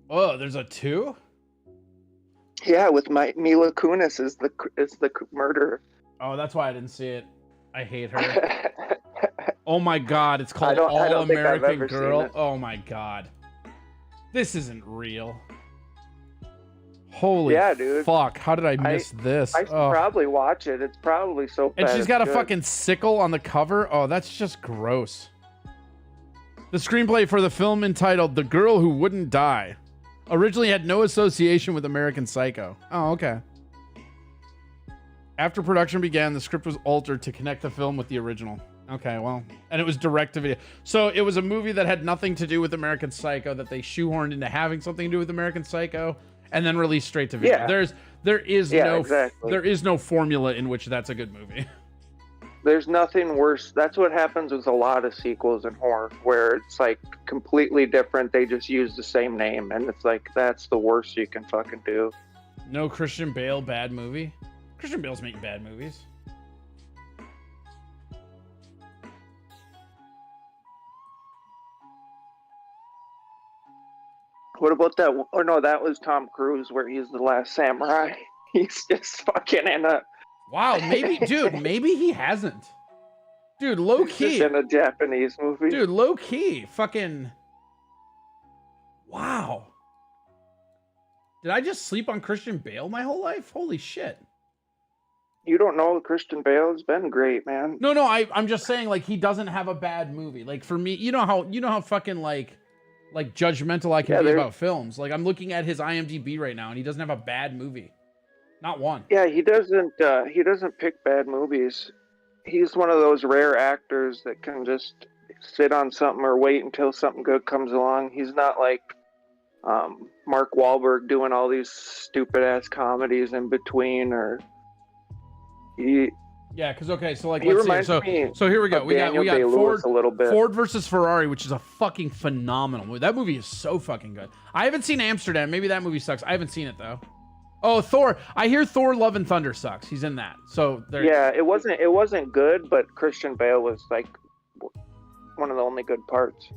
Oh, there's a 2? Yeah, with Mila Kunis is the murderer. Oh, that's why I didn't see it. I hate her. Oh my god, it's called I All don't think I've American ever seen Girl. it. Oh my god. This isn't real. Holy Yeah, dude. fuck. How did I miss this? I should Oh. probably watch it. It's probably so bad. And she's it's got a good. fucking sickle on the cover. Oh, that's just gross. The screenplay for the film, entitled The Girl Who Wouldn't Die, originally had no association with American Psycho. Oh, okay. After production began, the script was altered to connect the film with the original. Okay, well, and it was direct to video. So it was a movie that had nothing to do with American Psycho that they shoehorned into having something to do with American Psycho and then released straight to video. Yeah. There is exactly. there is no formula in which that's a good movie. There's nothing worse. That's what happens with a lot of sequels in horror, where it's like completely different. They just use the same name, and it's like that's the worst you can fucking do. No Christian Bale bad movie. Christian Bale's making bad movies. What about that? Or no, that was Tom Cruise, where he's the last samurai. He's just fucking in a. Wow, maybe, dude, maybe he hasn't. Dude, low He's key. just in a Japanese movie. Dude, low key. Fucking. Wow. Did I just sleep on Christian Bale my whole life? Holy shit. You don't know Christian Bale has been great, man. No, I'm just saying, like, he doesn't have a bad movie. Like, for me, you know how fucking like judgmental I can be about films. Like, I'm looking at his IMDb right now, and he doesn't have a bad movie. Not one. Yeah, he doesn't pick bad movies. He's one of those rare actors that can just sit on something or wait until something good comes along. He's not like Mark Wahlberg doing all these stupid ass comedies in between, or Yeah, because okay, so like he let's see. reminds me So here we go. of We got Daniel Day-Lewis Ford a little bit. Ford versus Ferrari, which is a fucking phenomenal movie. That movie is so fucking good. I haven't seen Amsterdam. Maybe that movie sucks. I haven't seen it though. Oh, Thor. I hear Thor Love and Thunder sucks. He's in that. So there. Yeah, it wasn't good, but Christian Bale was like one of the only good parts.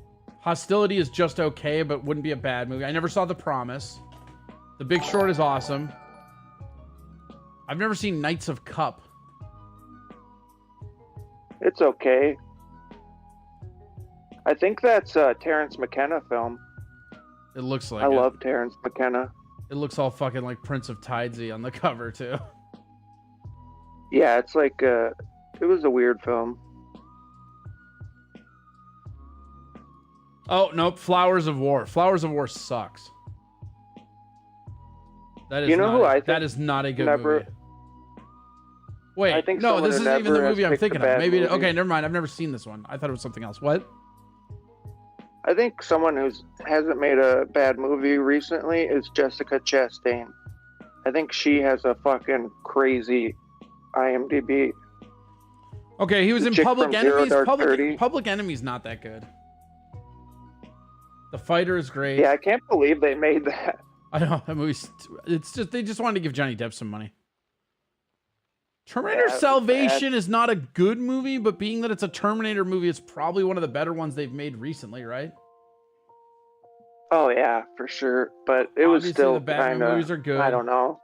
Hostility is just okay, but wouldn't be a bad movie. I never saw The Promise. The Big Short is awesome. I've never seen Knights of Cup. It's okay. I think that's a Terrence McKenna film. It looks like I love Terrence McKenna. It looks all fucking like Prince of Tidesy on the cover too. Yeah, it's like it was a weird film. Oh nope, Flowers of War. Flowers of War sucks. That is that is not a good movie. Wait, I think no, this isn't even the movie I'm thinking of. Maybe movie. okay, never mind. I've never seen this one. I thought it was something else. What? I think someone who hasn't made a bad movie recently is Jessica Chastain. I think she has a fucking crazy IMDb. Okay, he was The in chick Public from Zero Enemies. Dark 30. Public Enemy's not that good. The Fighter is great. Yeah, I can't believe they made that. I know that movie's. It's just they just wanted to give Johnny Depp some money. Terminator Yeah, Salvation is not a good movie, but being that it's a Terminator movie, it's probably one of the better ones they've made recently, right? Oh yeah, for sure. But it was Obviously, still the Batman kind of. movies are good. I don't know.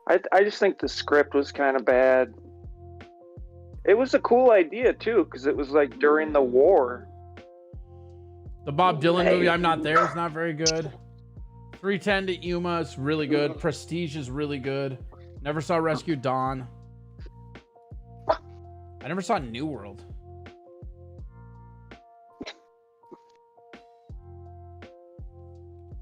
I just think the script was kind of bad. It was a cool idea too, because it was like during the war. The Bob Dylan movie, I'm Not There, is not very good. 310 to Yuma is really good. Prestige is really good. Never saw Rescue Dawn. I never saw New World.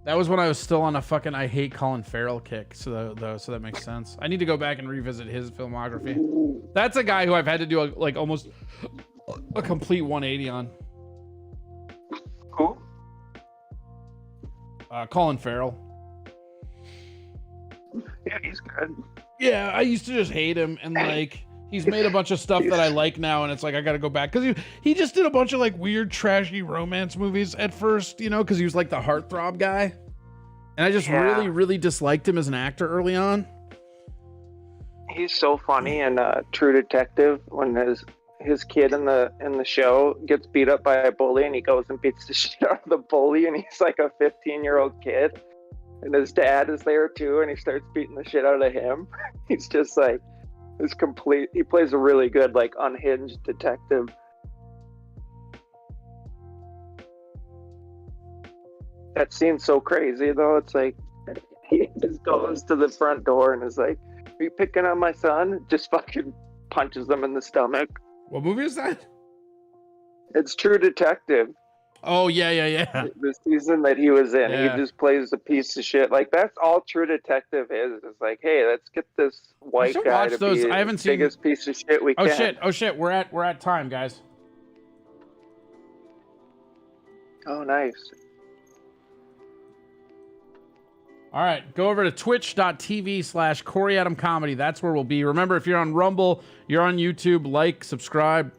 That was when I was still on a fucking I hate Colin Farrell kick, so that makes sense. I need to go back and revisit his filmography. That's a guy who I've had to do like almost a complete 180 on. Who? Colin Farrell. Yeah, he's good. Yeah, I used to just hate him, and like he's made a bunch of stuff that I like now, and it's like I gotta go back because he just did a bunch of like weird, trashy romance movies at first, you know, because he was like the heartthrob guy, and I just really, really disliked him as an actor early on. He's so funny in True Detective when his kid in the show gets beat up by a bully and he goes and beats the shit out of the bully and he's like a 15-year-old kid and his dad is there too and he starts beating the shit out of him. He's just like he plays a really good like unhinged detective. That scene's so crazy though. It's like he just goes to the front door and is like, "Are you picking on my son?" Just fucking punches them in the stomach. What movie is that? It's True Detective. Oh, yeah. The season that he was in. Yeah. He just plays a piece of shit. Like, that's all True Detective is. It's like, hey, let's get this white guy to be the biggest piece of shit we can. Oh, shit. We're at time, guys. Oh, nice. All right, go over to twitch.tv/CoreyAdamComedy. That's where we'll be. Remember, if you're on Rumble, you're on YouTube, like, subscribe,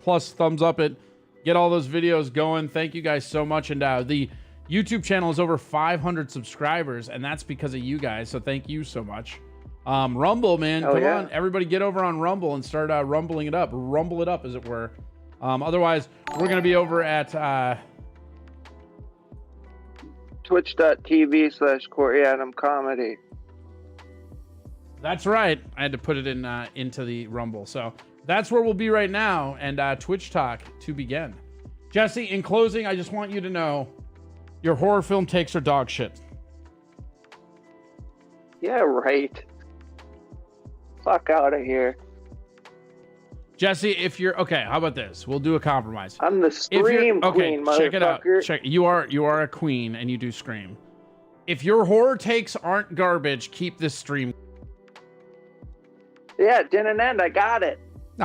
plus thumbs up it. Get all those videos going. Thank you guys so much. And the YouTube channel is over 500 subscribers, and that's because of you guys, so thank you so much. Rumble, man, come on. Everybody get over on Rumble and start rumbling it up. Rumble it up, as it were. Otherwise, we're going to be over at... twitch.tv/CoreyAdamComedy. That's right. I had to put it in into the Rumble. So that's where we'll be right now, and Twitch talk to begin. Jesse, in closing, I just want you to know your horror film takes are dog shit. Yeah, right. Fuck out of here. Jesse, if you're okay, how about this? We'll do a compromise. I'm the Scream queen, motherfucker. Check it out. You are a queen and you do Scream. If your horror takes aren't garbage, keep this stream. Yeah, it didn't end. I got it.